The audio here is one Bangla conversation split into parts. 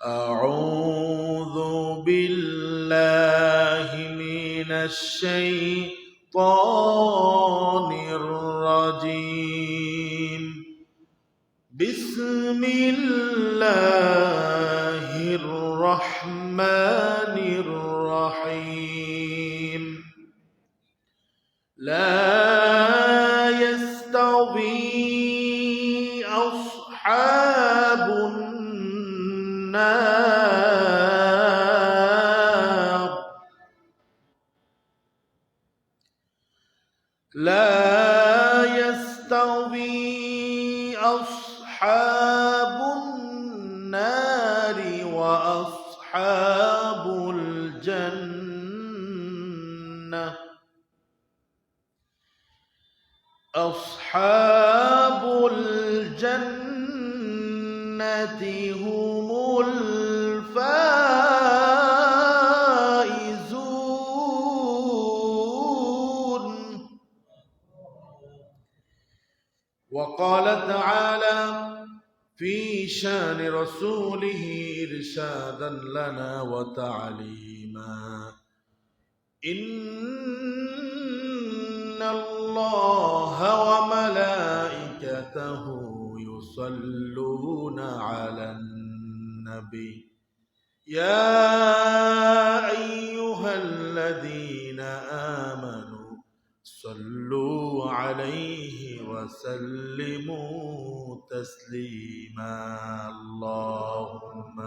أعوذ بالله من الشيطان الرجيم. بسم الله الرحمن الرحيم. لا يستوي أصحاب النار لا يستوي أصحاب النار وأصحاب الجنة. أصحاب الجنة هم الفائزون. وقال تعالى في شان رسوله إرشادا لنا وتعليما: إن الله وملائكته يصلون على النبي يا أيها الذين آمنوا صلوا عليه وسلموا تسليما. اللهم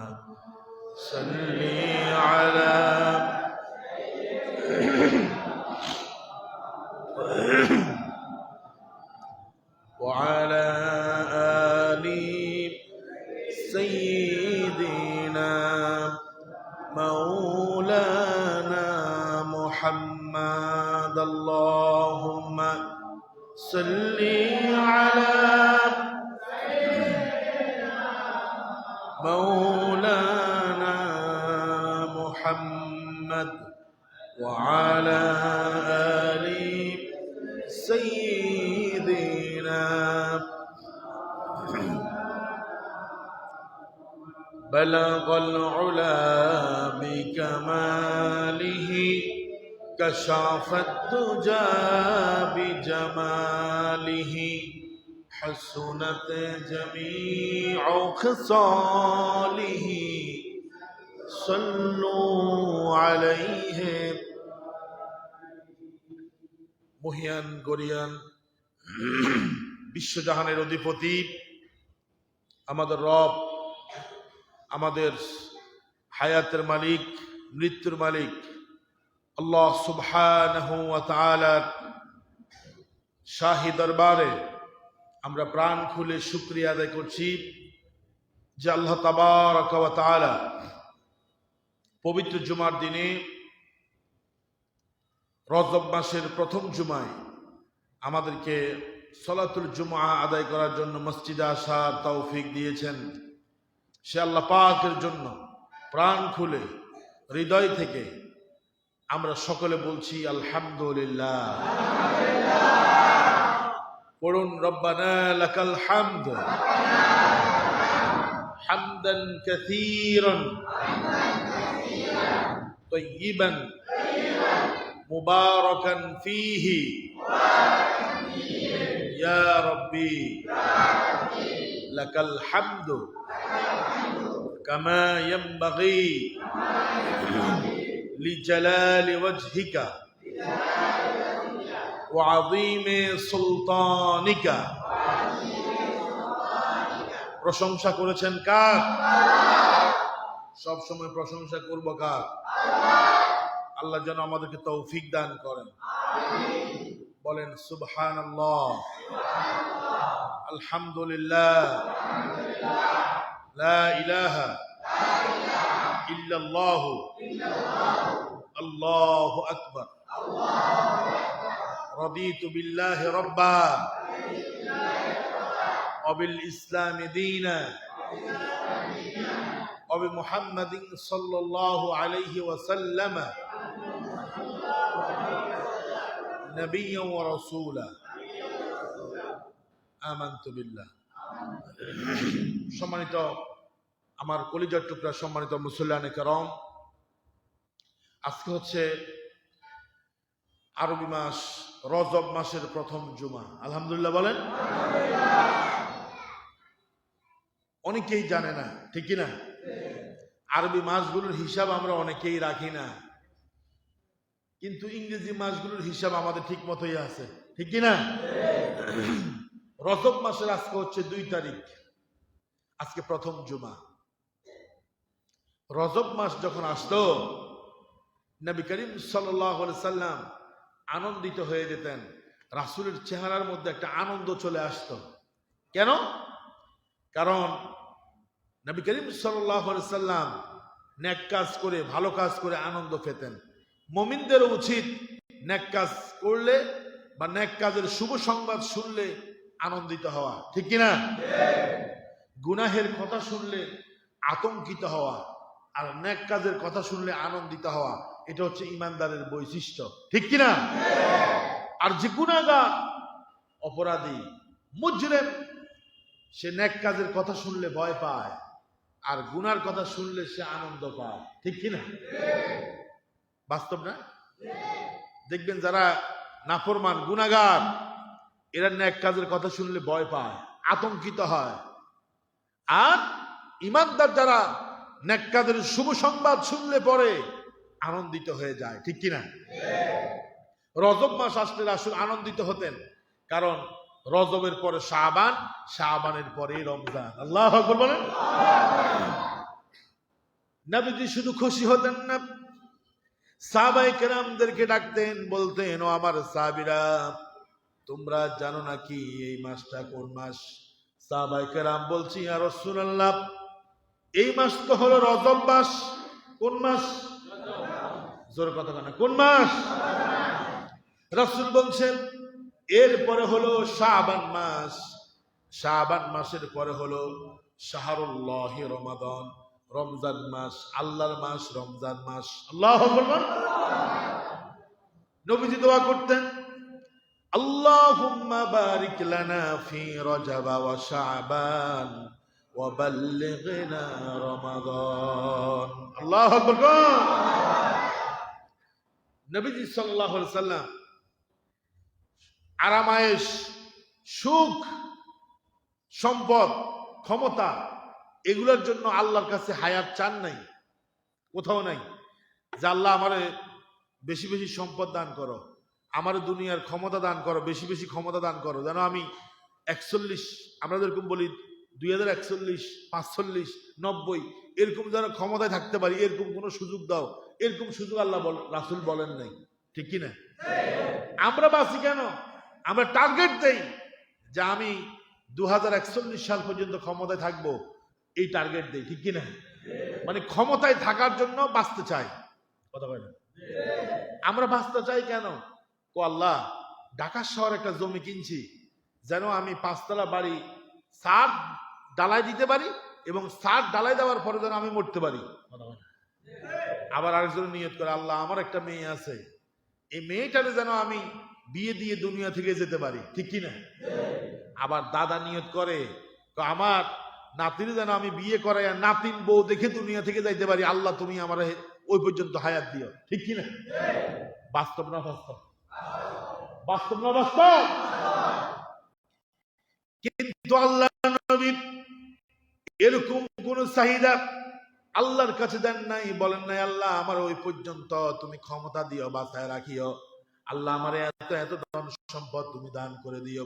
صل على وعلى آل سيدنا مولانا محمد. اللهم صل على مولانا محمد وعلى آل سيدنا. بلغ العلا بكماله كشف الدجى بجماله حسنت جميع خصاله صلوا عليه. মহিয়ান গরিয়ান বিশ্বজাহানের অধিপতি আমাদের রব, আমাদের হায়াতের মালিক, মৃত্যুর মালিক আল্লাহ সুবহানাহু ওয়া তাআলার শাহী দরবারে আমরা প্রাণ খুলে শুকরিয়া আদায় করছি যে আল্লাহ তাবারাকা ওয়া তাআলা পবিত্র জুমার দিনে, রজব মাসের প্রথম জুমায় আমাদেরকে সলাতুল জুমআ আদায় করার জন্য মসজিদে আসার তৌফিক দিয়েছেন। সে আল্লাহ পাকের জন্য প্রাণ খুলে হৃদয় থেকে আমরা সকলে বলছি আলহামদুলিল্লাহ। পড়ুন রব্বানা লাকাল হামদ হামদান কাসীরান তাইয়িবান মুবারাকান ফীহি ইয়া রাব্বি লাকাল হামদু কামা ইয়ানবাগী লিজালালি ওয়াজহিকা ওয়া আযীমি সুলতানিকা। প্রশংসা করেছেন কার? সব সময় প্রশংসা করব কার? আল্লাহ যেন আমাদেরকে তৌফিক দান করেন। বলেন সুবহানাল্লাহ, আলহামদুলিল্লাহ, লা ইলাহা ইল্লাল্লাহ, আল্লাহু আকবার। রাদিতু বিল্লাহি রাব্বা ওয়া বিল ইসলামি দীনা ওয়া বি মুহাম্মাদিন সাল্লাল্লাহু আলাইহি ওয়া সাল্লাম নবিয়্যা ওয়া রাসূলা। আমানতু বিল্লাহ। সম্মানিত আমার কলিজার টুকরা সম্মানিত মুসল্লিয়ানে কেরাম, আজকে হচ্ছে আরবি মাস রজব মাসের প্রথম জুমা। আলহামদুলিল্লাহ বলেন। অনেকেই জানে না, ঠিক কিনা? আরবি মাসগুলোর হিসাব আমরা অনেকেই রাখি না, কিন্তু ইংরেজি মাসগুলোর হিসাব আমাদের ঠিক মতোই আছে, ঠিক কিনা? রজব মাসের আজকে হচ্ছে 2 তারিখ, আজকে প্রথম জুমা। রজব মাস যখন আসতো, নবী করিম সাল্লাল্লাহু আলাইহি সাল্লাম আনন্দিত হয়ে যেতেন। রাসূলের চেহারার মধ্যে একটা আনন্দ চলে আসতো। কেন? কারণ নবী করিম সাল্লাল্লাহু আলাইহি সাল্লাম নেক কাজ করে, ভালো কাজ করে আনন্দ পেতেন। মুমিনদেরও উচিত নেক কাজ করলে বা নেক কাজের শুভ সংবাদ শুনলে আনন্দিত হওয়া, ঠিক কিনা? গুনাহের কথা শুনলে আতঙ্কিত হওয়া আর নেক কাজের কথা শুনলে আনন্দিত হওয়া, এটা হচ্ছে ইমানদারের বৈশিষ্ট্য, ঠিক কিনা? আর যে গুনাহগার, অপরাধী, মুজরিম, সে নেক কাজের কথা শুনলে ভয় পায় আর গুনার কথা শুনলে সে আনন্দ পায়, ঠিক কিনা? বাস্তব না? দেখবেন যারা নাফরমান, গুনাহগার, এরা নেক কাজের কথা শুনলে ভয় পায়, আতঙ্কিত হয়। আর ইমানদার যারা নেক কাজের শুভ সংবাদ শুনলে পরে আনন্দিত হয়ে যায়, ঠিক কিনা? রজব মাস আসলে রাসূল আনন্দিত হতেন, কারণ রজবের পরে শাবান, শাবানের পরে রমজান। আল্লাহু আকবার বলেন। নবীজি শুধু খুশি হতেন না, সাহাবায়ে কেরামদেরকে ডাকতেন, বলতেন, ও আমার সাহাবীরা, তোমরা জানো নাকি এই মাসটা কোন মাস? সাহাবায়ে কেরাম বলছি, ইয়া রাসূলুল্লাহ, এই মাস তো হলো রজব মাস। কোন মাস? জোর কথা না, কোন মাস? রাসূল বলছেন এরপরে হলো শাবান মাস, শাবান মাসের পরে হলো শাহরুল্লাহি রমাদান, রমজান মাস, আল্লাহর মাস, রমজান মাস। আল্লাহু আকবার। নবীজি দোয়া করতেন, আল্লাহুম্মা বারিক লানা ফি রজব ওয়া শাবান ওয়া বাল্লিগনা রমাদান। আল্লাহু আকবার। নবীজি সাল্লাল্লাহু আলাইহি সাল্লাম আরামায়েশ, সুখ, সম্পদ, ক্ষমতা, এগুলোর জন্য আল্লাহর কাছে হায়াত চান নাই, কোথাও নাই যে আল্লাহ আমারে বেশি বেশি সম্পদ দান করো, আমার দুনিয়ার ক্ষমতা দান করো, বেশি বেশি ক্ষমতা দান করো, যেন আমি 41, আমরা যেরকম বলি 2041, 45, 90 এরকম যেন ক্ষমতায় থাকতে পারি, এরকম কোন সুযোগ দাও, এরকম সুযোগ আল্লাহ রাসূল বলেন নাই, ঠিক কিনা? আমরা বাঁচি কেন? আমরা টার্গেট দেই যে আমি 2041 সাল পর্যন্ত ক্ষমতায় থাকবো, এই টার্গেট দেই, ঠিক কিনা? মানে ক্ষমতায় থাকার জন্য বাঁচতে চাই, কথা বলে না? আমরা বাঁচতে চাই কেন? ও আল্লাহ, ঢাকা শহর একটা জমি কিনছি, যেন আমি 5 তলা বাড়ি ছাদ ডালাই দিতে পারি এবং ছাদ ডালাই দেওয়ার পরে যেন আমি মরতে পারি, কথা বলে না? আবার আরেকজন নিয়ত করে, আল্লাহ, আমার একটা মেয়ে আছে, এই মেয়েটারে যেন আমি বিয়ে দিয়ে দুনিয়া থেকে যেতে পারি, ঠিক কিনা? আবার দাদা নিয়ত করে, আমার নাতির যেন আমি বিয়ে করাই আর নাতিন বউ দেখে দুনিয়া থেকে যাইতে পারি, আল্লাহ তুমি আমার ওই পর্যন্ত হায়াত দিও, ঠিক কিনা? বাস্তব না বাস্তব? বাস্তব না বাস্তব? কিন্তু আল্লাহ নবী এরকম কোন চাহিদা আল্লাহর কাছে দেন নাই, বলেন নাই আল্লাহ আমার ওই পর্যন্ত তুমি ক্ষমতা দিও, বাঁচায় রাখিও, আল্লাহ আমার এত এত ধন সম্পদ তুমি দান করে দিও।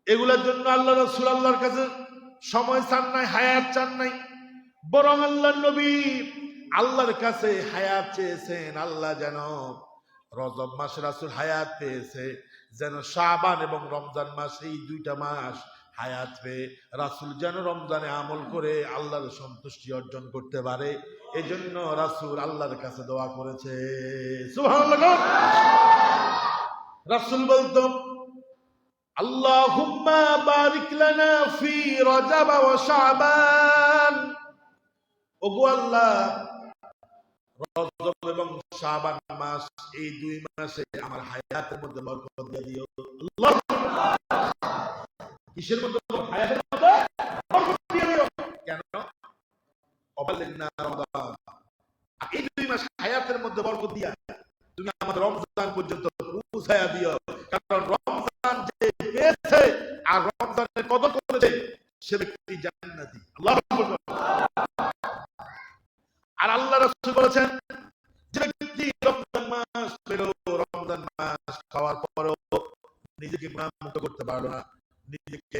এগুলোর জন্য আল্লাহ রাসূল আল্লাহর কাছে সময় চান নাই, হায়াত চান নাই, বরং আল্লাহর নবী আল্লাহর কাছে হায়াত চেয়েছেন। আল্লাহ যেন রজব মাসে রাসূল হায়াত পেয়েছে, যেন শাবান এবং রমজান মাস, এই 2টা মাস হায়াত পেয়ে রাসূল যেন রমজানে আমল করে আল্লাহর সন্তুষ্টি অর্জন করতে পারে, এজন্য রাসূল আল্লাহর কাছে দোয়া করেছে। সুবহানাল্লাহ। রাসূল বলতো, আল্লাহুম্মা বারিক লানা ফি রজব ওয়া শাবান, ওগো আল্লাহ, রজব এবং শাবান মাস, এই 2 মাসে আমার হায়াতের মধ্যে বরকত দিয়ে দিও। আল্লাহ, কিসের মধ্যে? হায়াতের মধ্যে বরকত দিয়ে দিও। কেন? অবাল্লিগনা রমাদান। এই 2 মাস হায়াতের মধ্যে বরকত দিয়া তুমি আমাদের রমজান পর্যন্ত পৌঁছায়া দিও, কারণ রমজান যে পেয়েছে আর রমজানের কদর করেছে সে ব্যক্তি জান্নাতি। আল্লাহু আকবার। আর আল্লাহ রাসূল বলেছেন যে ব্যক্তি রমজান মাস পেল, রমজান মাস খাওয়ার পরেও নিজেকে মুক্ত করতে পারলো না, নিজেকে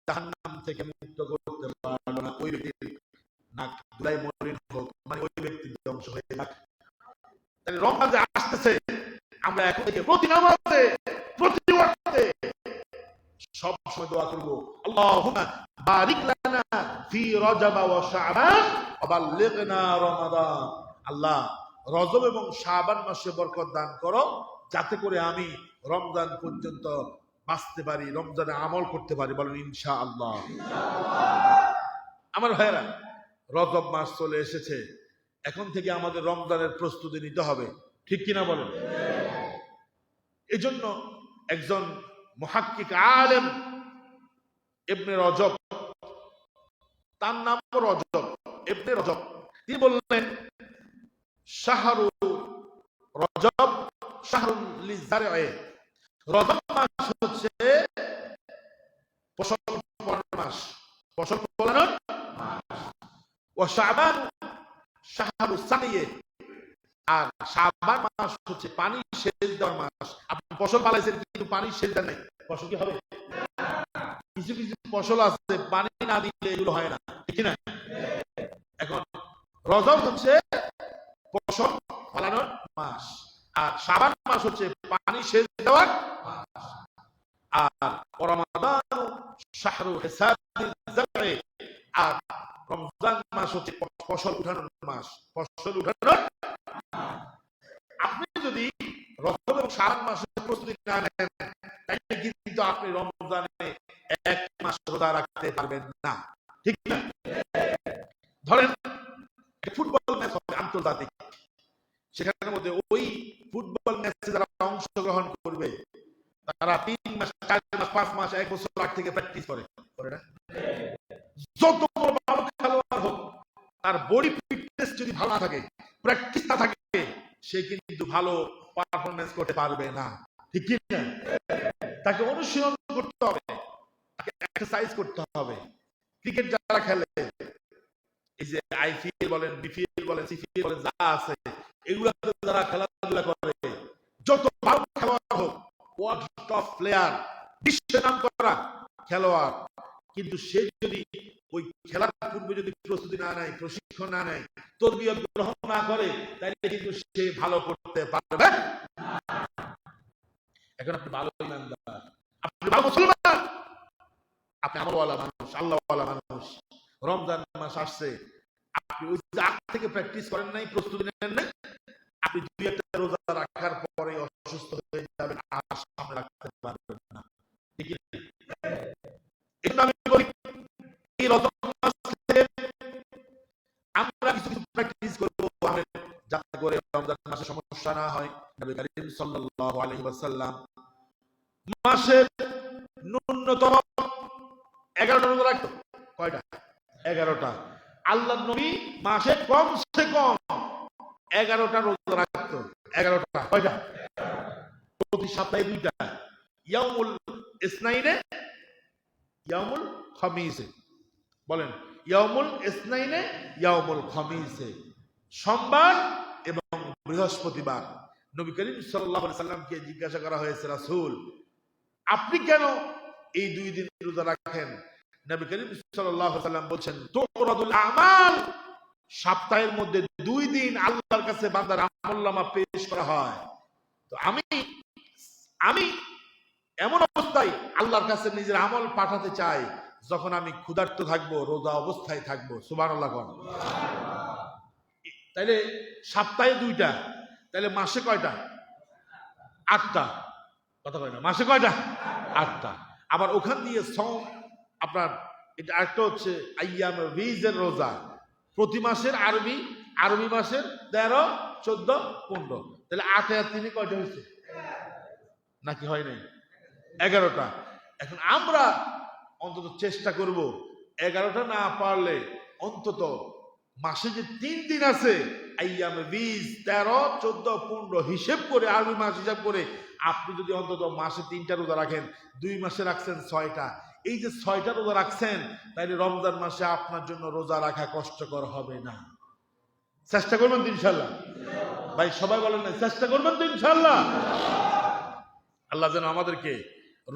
জাহান্নাম থেকে মুক্ত করতে পারলো না, ওই ব্যক্তির নাক ধুলাই মলিন হোক, মানে ওই ব্যক্তির ধ্বংস হয়ে যাক। তাহলে রমজান যে আসতেছে, আমরা এখন থেকে প্রতি নামাজে প্রতি ওয়াক্তে সব সময় দোয়া করব, আল্লাহুম্মা বারিক লানা ফি রজব ওয়া শাবান ওয়া বাল্লিগনা রমাদান। আল্লাহ, রজব এবং শাবান মাসে বরকত দান করো, যাতে করে আমি রমজান পর্যন্ত বাঁচতে পারি, রমজানে আমল করতে পারি। বলেন ইনশাআল্লাহ। আমার ভাইরা, রজব মাস চলে এসেছে, এখন থেকে আমাদের রমজানের প্রস্তুতি নিতে হবে, ঠিক কিনা বলেন? এজন্য একজন মুহাক্কিক আলেম ইবনে রজব, তার নাম রজব, ইবনে রজব, তিনি বললেন শাহরু রজব শাহরুন লিজারঈ। রজব মাস হচ্ছে ফসল ফলানোর মাস, ফসল ফলানোর মাস। ওয়া শাবান শাহরু সাকিয়ে, আর শাবান মাস হচ্ছে পানি সেচ দেওয়ার মাস। আপনি ফসল ফলাইছেন কিন্তু পানি সেচ দেন নাই, ফসল কি হবে? কিছু কিছু ফসল আছে পানি না দিলে এগুলো হয় না, ঠিক না? এখন রজব হচ্ছে ফসল ফলানোর মাস, আর শাবান মাস হচ্ছে পানি সেচ দেওয়ার মাস, আর রমাদান শাহরু হিসাবিল জারঈ, আর রমজান মাস হচ্ছে ফসল উঠানোর মাস, ফসল উঠানোর। আপনি যদি রজব এবং শাবান মাসের প্রস্তুতি না নেন, তাহলে কিন্তু আপনি রমজানে 1 মাস রোজা রাখতে পারবেন না, ঠিক না? ধরেন ফুটবল ম্যাচ হবে আন্তর্জাতিক, সেখানের মধ্যে ওই ফুটবল ম্যাচে যারা অংশগ্রহণ করবে তারা 3 মাস 4 মাস 5 মাস 1 বছর আগে থেকে প্র্যাকটিস করে না? যত বড় ভালো খেলোয়াড় হোক, তার বডি ফিটনেস যদি ভালো না থাকে, প্র্যাকটিস না থাকে, সে কিন্তু ভালো পারফরম্যান্স করতে পারবে না, ঠিক কি না? তাকে অনুশীলন করতে হবে, তাকে এক্সারসাইজ করতে হবে। ক্রিকেট যারা খেলে, এই যে আইপিএল বলেন, বিপিএল বলেন, সিপিএল বলেন, যা আছে, এগুলাতে যারা খেলাধুলা করে, যত ভালো খেলোয়াড় হোক, ওয়ার্ল্ড টপ প্লেয়ার, বিশ্বে নাম করা খেলোয়াড়, কিন্তু সে যদি ওই খেলার পূর্বে যদি প্রস্তুতি না নেয়, প্রশিক্ষণ না নেয়, তরবিয়ত গ্রহণ না করে, তাহলে কিন্তু সে ভালো করতে পারবে না। এখন আপনি ভালো ইমানদার, আপনি ভালো মুসলমান, আপনি আমলওয়ালা মানুষ, আল্লাহওয়ালা মানুষ, রমজান মাস আসছে, আপনি ওই আগ থেকে প্র্যাকটিস করেন নাই, প্রস্তুতি নেন নাই, আপনি 2-1টা রোজা রাখার পরে অসুস্থ হয়ে যাবেন, আর সামনে রাখতে পারবেন না, ঠিক না? এই আমি বলি, এই রমজান মাস থেকে আমরা কিছু কিছু প্র্যাকটিস করবো, যাতে করে রমজান মাসে সমস্যা না হয়। নবী করিম সাল্লাল্লাহু আলাইহি ওয়াসাল্লাম মাসের ন্যূনতম 11টা রোজা রাখতো। কয়টা? 11টা। আল্লাহর নবী মাসে কমসে কম 11টা রোজা রাখতো। 11টা। কয়টা? প্রতি সপ্তাহে 2টা, ইয়াউমুল ইসনাইনে, ইয়াউমুল খামিসে। বলেন ইয়াউমুল ইসনাইনে, ইয়াউমুল খামিসে, সোমবার এবং বৃহস্পতিবার। নবী করিম সাল্লাল্লাহু আলাইহি সাল্লামকে জিজ্ঞাসা করা হয়েছে, রাসূল আপনি কেন এই 2 দিন রোজা রাখেন? নবী করিম সাল্লাল্লাহু আলাইহি সাল্লাম বলেন, তুরাদুল আমাল, সপ্তাহের মধ্যে 2 দিন আল্লাহর কাছে বান্দার আমলনামা পেশ করা হয়। তো আমি এমন অবস্থায় আল্লাহর কাছে নিজের আমল পাঠাতে চাই যখন আমি ক্ষুধার্ত থাকবো, রোজা অবস্থায় থাকবো। সুবহানাল্লাহ। তাইলে সপ্তাহে 2টা, তাহলে মাসে কয়টা? 8টা। কথা কয় না? মাসে কয়টা? 8টা। আবার ওখান দিয়ে সওম, আপনার এটা একটা হচ্ছে আইয়াম বীজের রোজা, প্রতি মাসের আরবি মাসের 13, 14, 15, তাহলে 8 আর 3 কয়টা হয়েছে? নাকি হয় নাই? 11টা। এখন আমরা অন্তত চেষ্টা করব 11টা না পারলে অন্তত মাসে যে 3 দিন আছে, আইয়ামে 20, 13, 14, 15 হিসেব করে, আরবি মাস হিসাব করে আপনি যদি অন্তত মাসে 3টা রোজা রাখেন, 2 মাসে রাখছেন 6টা, এই যে 6টা রোজা রাখছেন, তাইলে রমজান মাসে আপনার জন্য রোজা রাখা কষ্টকর হবে না। চেষ্টা করবেন তো ইনশাল্লাহ? ভাই সবাই বলেন না, চেষ্টা করবেন তো ইনশাল্লাহ? আল্লাহ যেন আমাদেরকে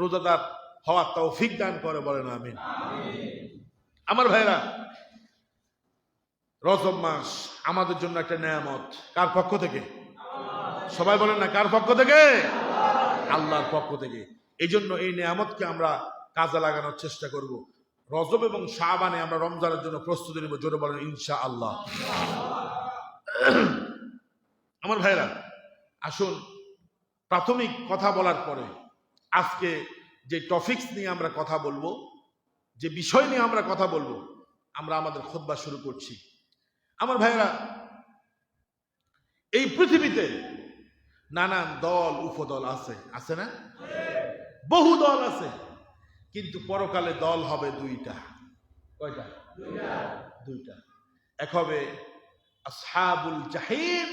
রোজাদার হওয়ার তৌফিক দান করে, বলেন আমিন। আমার ভাইরা, রজব মাস আমাদের জন্য একটা নেয়ামত। কার পক্ষ থেকে? সবাই বলেন না, কার পক্ষ থেকে? আল্লাহর পক্ষ থেকে। এই জন্য এই নেয়ামতকে আমরা কাজে লাগানোর চেষ্টা করব। রজব এবং শাবানে আমরা রমজানের জন্য প্রস্তুতি নেব, জোরে বলেন ইনশাআল্লাহ। আমার ভাইরা, আসুন প্রাথমিক কথা বলার পরে আজকে যে টপিকস নিয়ে আমরা কথা বলবো, যে বিষয় নিয়ে আমরা কথা বলবো, আমরা আমাদের খুতবা শুরু করছি। আমার ভাইরা, এই পৃথিবীতে নানান দল উপদল আছে, আছে না? বহু দল আছে, কিন্তু পরকালে দল হবে 2টা। কয়টা? 2টা। এক হবে আসহাবুল জাহিম,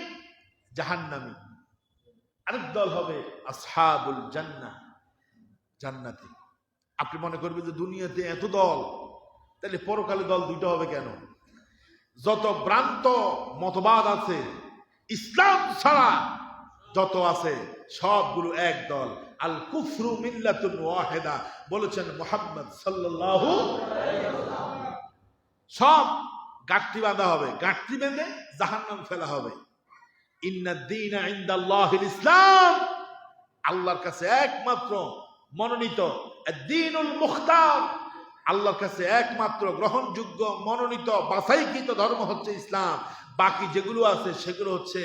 জাহান্নামী। আরেক দল হবে আসহাবুল জান্নাহ, জান্নাতি। আপনি মনে করবেন যে দুনিয়াতে এত দল, তাহলে পরকালে দল 2টা হবে কেন? যত ভ্রান্ত মতবাদ আছে, ইসলাম ছাড়া যত আছে, সবগুলো এক দল। আল কুফরু মিল্লাতুন ওয়াহিদা বলেছেন মুহাম্মদ সাল্লাল্লাহু আলাইহি ওয়াসাল্লাম। সব গাঁটটি বাঁধা হবে, গাঁটটি বেঁধে জাহান্নাম ফেলা হবে। ইন্নাদ দীনা ইনদাল্লাহিল ইসলাম, আল্লাহর কাছে একমাত্র মনোনীত আদ-দীনুল মুখতার, আল্লাহর কাছে একমাত্র গ্রহণযোগ্য মনোনীত বাছাইকৃত ধর্ম হচ্ছে ইসলাম। বাকি যেগুলো আছে সেগুলো হচ্ছে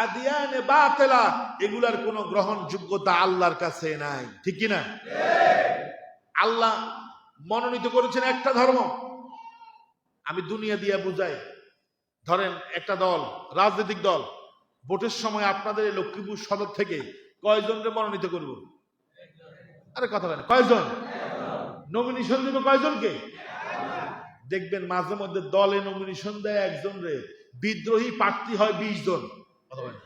আদিয়ানে বাতিলা, এগুলার কোনো গ্রহণযোগ্যতা আল্লাহর কাছে নাই। ঠিক কি না? আল্লাহ মনোনীত করেছেন একটা ধর্ম। আমি দুনিয়া দিয়ে বুঝাই। ধরেন একটা দল, রাজনৈতিক দল, ভোটের সময় আপনাদের এই লক্ষ্মীপুর সদর থেকে কয়জনকে মনোনীত করব? আরে কথা বলেন, কয়জন নমিনেশন দেবে? কয়জনকে? দেখবেন মাঝে মধ্যে দলে নমিনেশন দেয় একজন রে, বিদ্রোহী প্রার্থী হয় 20 জন। কথা বলেন,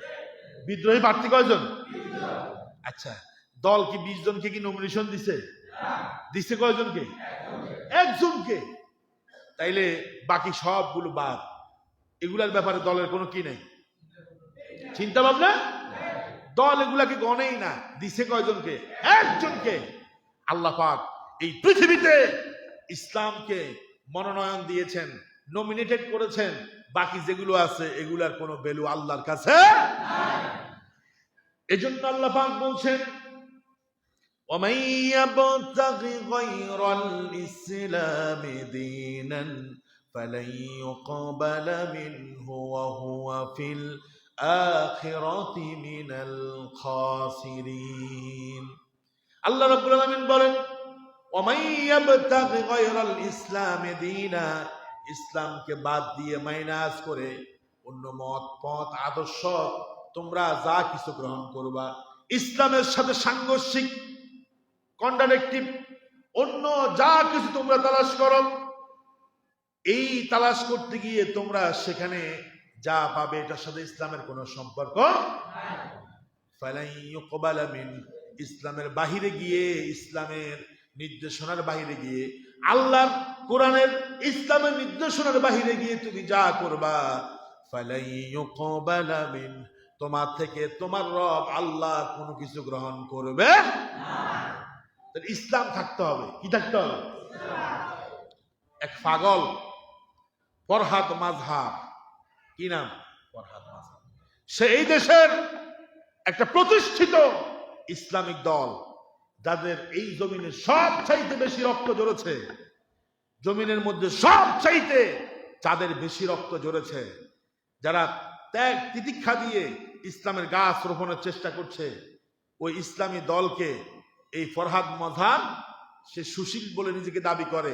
বিদ্রোহী প্রার্থী কয়জন? আচ্ছা, দল কি 20 জনকে কি নমিনেশন দিছে? দিছে কয়জনকে? একজনকে। তাইলে বাকি সবগুলো বাদ। এগুলার ব্যাপারে দলের কোনো কি নেই, চিন্তা ভাবনা। দল এগুলাকে গণেই না, দিছে কয়জনকে? একজনকে। আল্লাহ পাক এই পৃথিবীতে ইসলামকে মনোনয়ন দিয়েছেন, নমিনেটেড করেছেন। বাকি যেগুলো আছে এগুলার কোনো ভ্যালু আল্লাহর কাছে নাই। এজন্য আল্লাহ পাক বলছেন, وَمَن يَبْتَغِ غَيْرَ الْإِسْلَامِ دِينًا فَلَن يُقْبَلَ مِنْهُ وَهُوَ فِي الْآخِرَةِ مِنَ الْخَاسِرِينَ। আল্লাহ রাব্বুল আলামিন বলেন, وَمَن يَبْتَغِ غَيْرَ الْإِسْلَامِ دِينًا, ইসলামকে বাদ দিয়ে মাইনাস করে অন্য মত পথ আদর্শ তোমরা যা কিছু গ্রহণ করবা, ইসলামের সাথে সাংঘর্ষিক কন্ট্রাডিক্টিভ অন্য যা কিছু তোমরা তালাশ করো, এই তালাশ করতে গিয়ে তোমরা সেখানে যা পাবে এটার সাথে ইসলামের কোনো সম্পর্ক নাই। ফালাই ইউকবালা মিন, ইসলামের বাহিরে গিয়ে, ইসলামের নির্দেশনার বাহিরে গিয়ে, আল্লাহর কোরআনের ইসলামের নির্দেশনার বাহিরে গিয়ে তুমি যা করবা, ফালাই ইউকবালা মিন, তোমার থেকে তোমার রব আল্লাহ কোনো কিছু গ্রহণ করবে না। ইসলাম থাকতে হবে। কি থাকতে হবে? এক পাগল ফরহাদ মাযহাব, কি নাম? ফরহাদ মাযহাব। সে এই দেশের একটা প্রতিষ্ঠিত ইসলামিক দল, যাদের এই জমিনে সবচাইতে বেশি রক্ত ঝরেছে, জমিনের মধ্যে সবচাইতে যাদের বেশি রক্ত ঝরেছে, যারা ত্যাগ তিতিক্ষা দিয়ে ইসলামের গাছ রোপণের চেষ্টা করছে, ওই ইসলামী দলকে এই ফরহাদ মাযহাব, সে সুশীল বলে নিজেকে দাবি করে,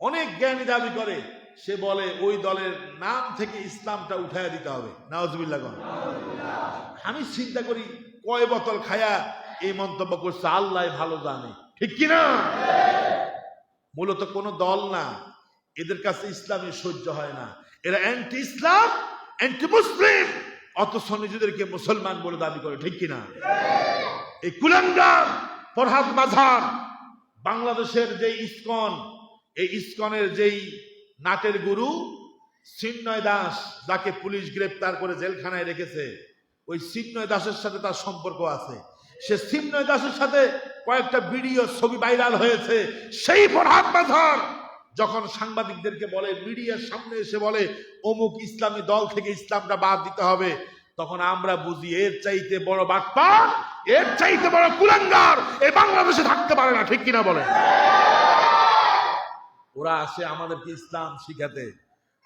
অনেক জ্ঞানী দাবি করে। সে বলে ওই দলের নাম থেকে ইসলামটা উঠাইয়া দিতে হবে। নাউজুবিল্লাহ। আমি চিন্তা করি কয় বোতল খায়া এই মন্তব্য করছে, আল্লাহ ভালো জানে। ঠিক কিনা? মূলত কোন দল না, এদের কাছে ইসলামী সহ্য হয় না, এরা অ্যান্টি ইসলাম, অ্যান্টি মুসলিম, অথচ নিজেদেরকে মুসলমান বলে দাবি করে, ঠিক কিনা? এই কুলাঙ্গার ফরহাদ মাঝার বাংলাদেশের যে ইসকন, এই ইসকনের যেই নাটের গুরু চিন্ময় দাস, যাকে পুলিশ গ্রেপ্তার করে জেলখানায় রেখেছে, ওই চিন্ময় দাসের সাথে তার সম্পর্ক আছে। সে চিন্ময় দাসের সাথে কয়েকটা ভিডিও ছবি ভাইরাল হয়েছে। সেই ফরহাদ মাঝার যখন সাংবাদিকদেরকে বলে, মিডিয়ার সামনে এসে বলে অমুক ইসলামী দল থেকে ইসলামটা বাদ দিতে হবে, তখন আমরা বুঝি এর চাইতে বড় বাটপার, এর চাইতে বড় কুলাঙ্গার এই বাংলাদেশে থাকতে পারে না, ঠিক কিনা বলে? ওরা আসে আমাদেরকে ইসলাম শিখাতে,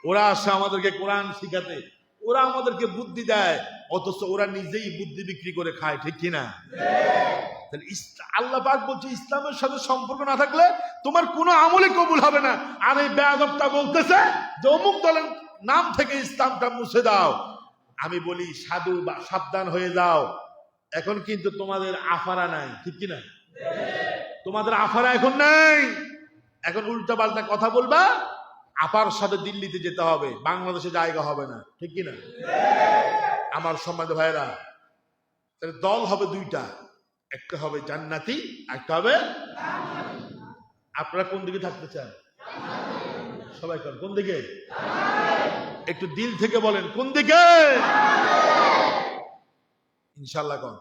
ওরা আসে আমাদেরকে কোরআন শিখাতে, ওরা আমাদেরকে বুদ্ধি দেয়, অথচ ওরা নিজেই বুদ্ধি বিক্রি করে খায়, ঠিক কিনা? আল্লাহ পাক বলছে ইসলামের সাথে সম্পর্ক না থাকলে তোমার কোনো আমলে কবুল হবে না। আর এই বেয়াদবটা বলতেছে যে অমুক দলের নাম থেকে ইসলামটা মুছে দাও। আমি বলি সাধু বা সাবধান হয়ে যাও, এখন কিন্তু তোমাদের আফারা নাই, ঠিক কিনা? তোমাদের আফারা এখন নাই, এখন উল্টা পাল্টা কথা বলবা, আপার সাথে দিল্লিতে যেতে হবে, বাংলাদেশে জায়গা হবে না, ঠিক কিনা? আমার সম্মানিত ভাইরা, তাহলে দল হবে দুইটা, একটা হবে জান্নাতি, একটা হবে। আপনারা কোন দিকে থাকতে চান? সবাই কোন দিকে? একটু দিল থেকে বলেন, কোন দিকে? ইনশাআল্লাহ কোন?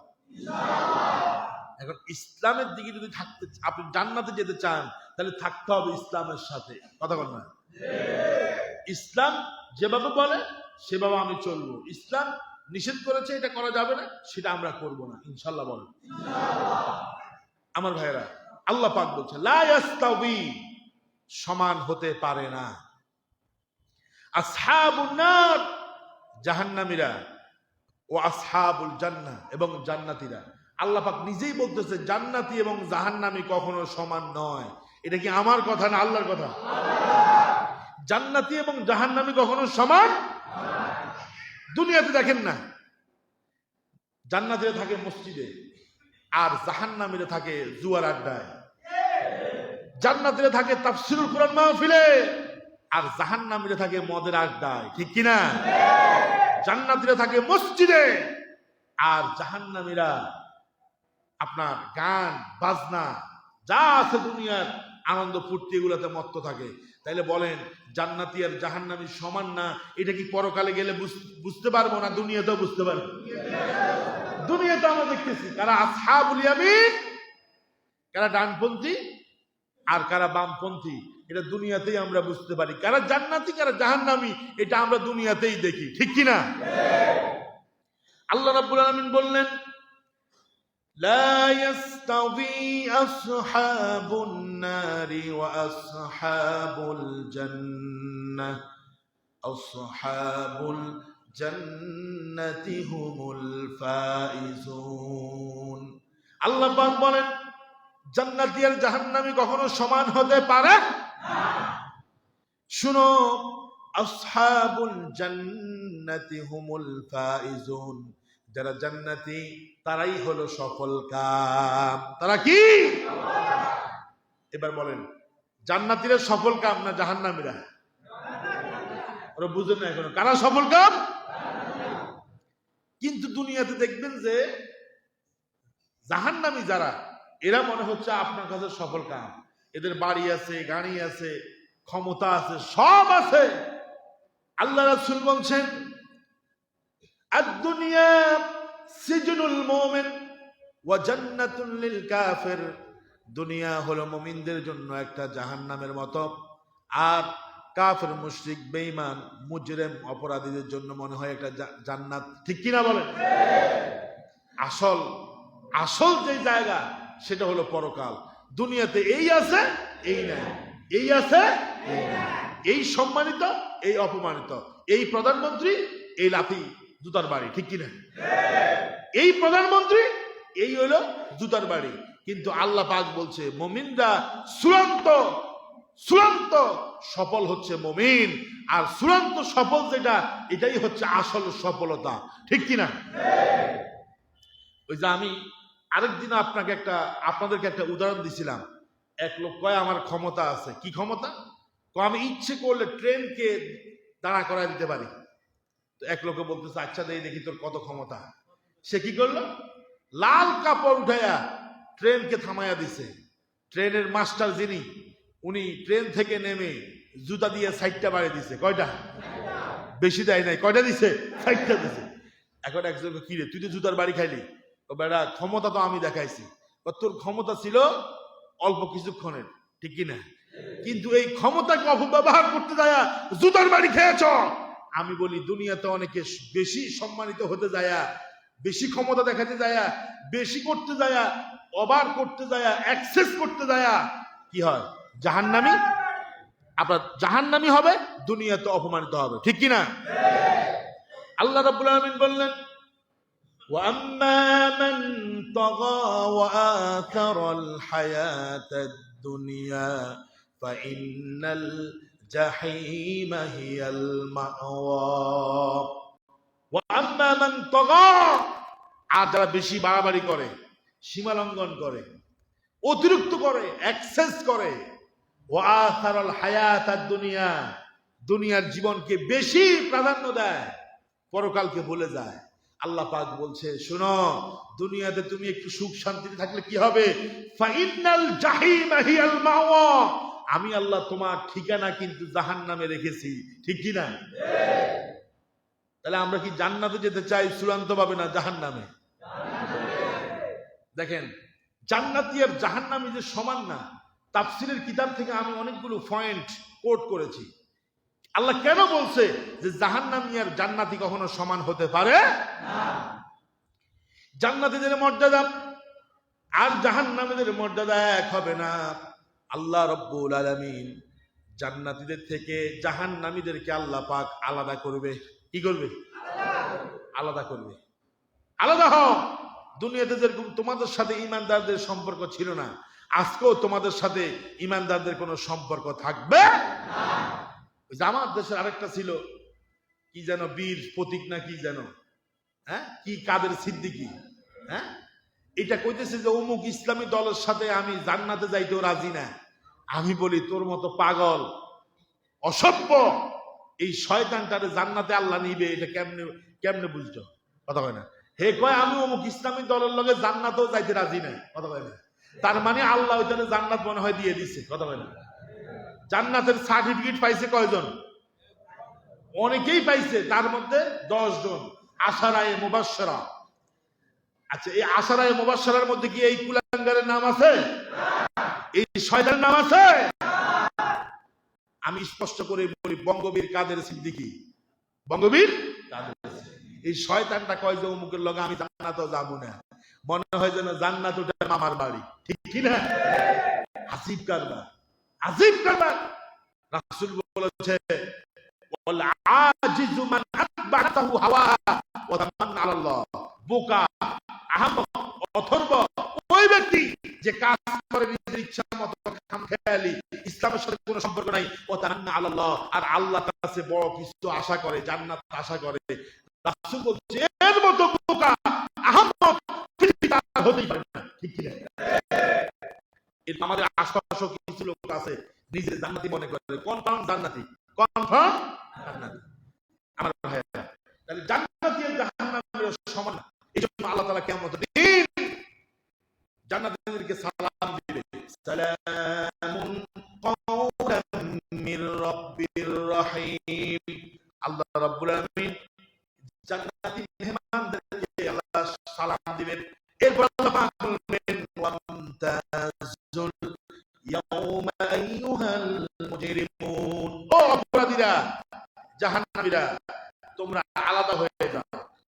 এখন ইসলামের দিকে যদি থাকতে, আপনি জান্নাতে যেতে চান, তাহলে থাকতে হবে ইসলামের সাথে, কথা বল না? ইসলাম যেভাবে বলে সেভাবে আমি চলবো, ইসলাম নিষেধ করেছে এটা করা যাবে না, সেটা আমরা করব না, ইনশাআল্লাহ বলেন। আমার ভাইরা, আল্লাহ পাক বলছে লা ইয়াস্তাবি, সমান হতে পারে না, আসহাবুন নার, জাহান্নামীরা, ও আসহাবুল জান্নাহ, এবং জান্নাতীরা। আল্লাহ পাক নিজেই বলতেছে জান্নাতি এবং জাহান্নামী কখনো সমান নয়। এটা কি আমার কথা না আল্লাহর কথা? জান্নাতি এবং জাহান্নামী কখনো সমান। দুনিয়াতে দেখেন না, জান্নাতীরা থাকে মসজিদে আর জাহান্নামীরা থাকে জুয়ার আড্ডায়। জান্নাতীরা থাকে তাফসীরুল কুরআন মাহফিলে আর জাহান্নামীরা থাকে মদের আড্ডায়, ঠিক কিনা? জান্নাতীরা থাকে মসজিদে আর জাহান্নামীরা আপনার গান বাজনা যা আছে দুনিয়ার আনন্দ ফুর্তি এগুলাতে মত্ত থাকে। তাইলে বলেন জান্নাতি আর জাহান্নামী সমান না? এটা কি পরকালে গেলে বুঝতে পারবো না? দুনিয়াতেও বুঝতে পারবো। দুনিয়াতে আমরা দেখতেছি কারা আসহাবুল ইয়ামিন, কারা ডানপন্থী আর কারা বামপন্থী, এটা দুনিয়াতেই আমরা বুঝতে পারি। কারা জান্নাতি কারা জাহান্নামী এটা আমরা দুনিয়াতেই দেখি, ঠিক কিনা? আল্লাহ রাব্বুল আলামিন বললেন لا يستوي أصحاب النار وأصحاب الجنة أصحاب الجنة هم الفائزون। আল্লাহ পাক বলেন জান্নাতি আর জাহান্নামী কখনো সমান হতে পারে না। শুনো, আসহাবুল জান্নাতি হুমুল ফাইজুন, যারা জান্নাতি তারাই হলো সফল কাম। তারা কি? এবার বলেন জান্নাতীরা সফল কাম না জাহান্নামীরা? ওরা বুঝেন না এখনো কারা সফল কাম। কিন্তু দুনিয়াতে দেখবেন যে জাহান্নামী যারা, এরা মনে হচ্ছে আপনার কাছে সফল কাম। এদের বাড়ি আছে, গাড়ি আছে, ক্ষমতা আছে, সব আছে। আল্লাহ রাসূল বলছেন আদ-দুনিয়া সিজনুল মুমিন ওয়া জান্নাতুল লিল কাফির, দুনিয়া হলো মুমিনদের জন্য একটা জাহান্নামের মতো, আর কাফের মুশরিক বেঈমান মুজরিম অপরাধীদের জন্য মনে হয় একটা জান্নাত, ঠিক কিনা বলেন? আসল আসল যে জায়গা সেটা হলো পরকাল। দুনিয়াতে এই আছে এই নাই, এই আছে এই নাই, এই সম্মানিত এই অপমানিত, এই প্রধানমন্ত্রী এই লাথি জুতার বাড়ি, ঠিক কিনা? এই প্রধানমন্ত্রী এই হলো জুতার বাড়ি। কিন্তু আল্লাহ পাক বলছে মুমিনরা চূড়ান্ত চূড়ান্ত সফল হচ্ছে মুমিন, আর চূড়ান্ত সফল যেটা এটাই হচ্ছে আসল সফলতা, ঠিক কিনা? ওই যে আমি আরেকদিন আপনাদেরকে একটা উদাহরণ দিছিলাম। এক লোক কয় আমার ক্ষমতা আছে। কি ক্ষমতা? আমি ইচ্ছে করলে ট্রেনকে দাঁড়া করায় দিতে পারি। তো এক লোকে বলতেছে, আচ্ছা দেখি তোর কত ক্ষমতা। সে কি করলো, লাল কাপড় উঠাইয়া ট্রেনকে থামাইয়া দিছে। ট্রেনের মাস্টার যিনি, উনি ট্রেন থেকে নেমে জুতা দিয়ে সাইডটা বাড়িয়ে দিছে। কয়টা? বেশি দেয় নাই। কয়টা দিছে? সাইডটা দিছে। এখন একজন, কি রে তুই তো জুতার বাড়ি খাইলি? ও বেটা, ক্ষমতা তো আমি দেখাইছি। তোর ক্ষমতা ছিল অল্প কিছুক্ষণের, ঠিক কিনা? কিন্তু এই ক্ষমতাকে অপব্যবহার করতে যায় জুতার বাড়ি খেয়েছ। আমি বলি, দুনিয়াতে অনেকে বেশি সম্মানিত হতে যায়, বেশি ক্ষমতা দেখাতে যায়, বেশি করতে যায়, ওভার করতে যায়, অ্যাক্সেস করতে যায়, কি হয়? জাহান্নামী। আপনার জাহান্নামী হবে, দুনিয়াতে অপমানিত হবে, ঠিক কিনা? আল্লাহ রাব্বুল আলামিন বললেন, وَأَمَّا مَنْ طَغَى وَآثَرَ الْحَيَاةَ الدُّنْيَا فَإِنَّ الْجَحِيمَ هِيَ الْمَأْوَى وَأَمَّا مَنْ طَغَى, আর যারা বেশি বাড়াবাড়ি করে, সীমা লঙ্ঘন করে, অতিরিক্ত করে, এক্সেস করে, وَآثَرَ الْحَيَاةَ الدُّنْيَا, দুনিয়ার জীবনকে বেশি প্রাধান্য দেয়, পরকালকে ভুলে যায়। আল্লাহ পাক বলছে, শোনো, দুনিয়াতে তুমি একটু সুখ শান্তিতে থাকলে কি হবে? ফাইনাল জাহিমা হিয়াল মাওয়া, আমি আল্লাহ তোমার ঠিকানা কিন্তু জাহান্নামে রেখেছি, ঠিক কি না? তাহলে আমরা কি জান্নাতে যেতে চাই চূড়ান্ত ভাবে, না জাহান্নামে? দেখেন, জান্নাতি আর জাহান্নামী যে সমান না। তাফসীরের কিতাব থেকে আমি অনেকগুলো পয়েন্ট কোট করেছি। আল্লাহ কেন বলছে যে জাহান্নামী আর জান্নাতি কখনো সমান হতে পারে না? জান্নাতীদের মর্যাদা আর জাহান্নামীদের মর্যাদা এক হবে না। আল্লাহ রাব্বুল আলামিন জান্নাতীদের থেকে জাহান্নামীদেরকে আল্লাহ পাক আলাদা করবে। কি করবে? আলাদা করবে। আলাদা হও। দুনিয়াতে যেরকম তোমাদের সাথে ঈমানদারদের সম্পর্ক ছিল না, আজকেও তোমাদের সাথে ঈমানদারদের কোনো সম্পর্ক থাকবে না। আমার দেশের আরেকটা ছিল, কি যেন, বীর প্রতীক না কি যেন, হ্যাঁ, কি কাদের সিদ্দিকী, হ্যাঁ, এটা কইতেছে যে অমুক ইসলামী দলের সাথে আমি জান্নাতে যাইতেও রাজি না। আমি বলি, তোর মতো পাগল অসভ্য এই শয়তানটারে জান্নাতে আল্লাহ নিবে, এটা কেমনে কেমনে বুঝছো? কথা কয় না। হে কয়, আমি অমুক ইসলামী দলের লগে জান্নাতেও যাইতে রাজি না। কথা কয় না। তার মানে আল্লাহ ওইখানে জান্নাত মনে হয় দিয়ে দিছে। কথা কয় না। জান্নাতের সার্টিফিকেট পাইছে কয়জন? অনেকেই পাইছে, তার মধ্যে 10 জন আশারায়ে মুবাশশারা। আচ্ছা, এই আশারায়ে মুবাশশারার মধ্যে কি এই কুলাঙ্গারের নাম আছে? এই শয়তানের নাম আছে? আমি স্পষ্ট করে বলি, বঙ্গবীর কাদের সিদ্দিকী, বঙ্গবীর কাদের। এই শয়তানটা কয় যে অমুকের লগে আমি জান্নাতেও যাবো না। মনে হয় যেন জান্নাত ওটা মামার বাড়ি, ঠিক কি না? আজিব কারবার, আজিব কারবার। রাসূল বলেছে, ওয়াল আজিজু মান আতবাতাহু হাওয়া ওয়া তামান্না আলাল্লাহ। বোকা, আহমক, অথর্ব ওই ব্যক্তি যে কাজ করে নিজের ইচ্ছা মতো, খামখেয়ালি, ইসলামের সাথে কোনো সম্পর্ক নাই, ওয়া তামান্না আলাল্লাহ, আর আল্লাহর কাছে বড় কিছু আশা করে, জান্নাত আশা করে। রাসূল বলছে, এর মতো বোকা, আহমক পৃথিবীতে হতেই পারে না, ঠিক কি না? আমাদের আশপাশে কিছু লোক আছে নিজের জান্নাতি মনে করে, কনফার্ম জান্নাতি, কনফার্ম জান্নাতি। আমার ভাইরা, তাহলে জান্নাতি আর জাহান্নামের সমান না। এইজন্য আল্লাহ তাআলা কিয়ামতের দিন জান্নাতীদেরকে সালাম দিবে, সালামুন কাওলাম মির রাব্বির রহিম। আল্লাহ রাব্বুল আলামিন জান্নাতি মেহমানদেরকে আল্লাহ সালাম দিবেন। এরপর আল্লাহ পাক বলবেন, ওয়ামতাজুল ইয়াউমা আইয়ুহাল মুজরিমুন, ও অপরাধীরা, জাহান্নামীরা, তোমরা আলাদা হয়ে যাও,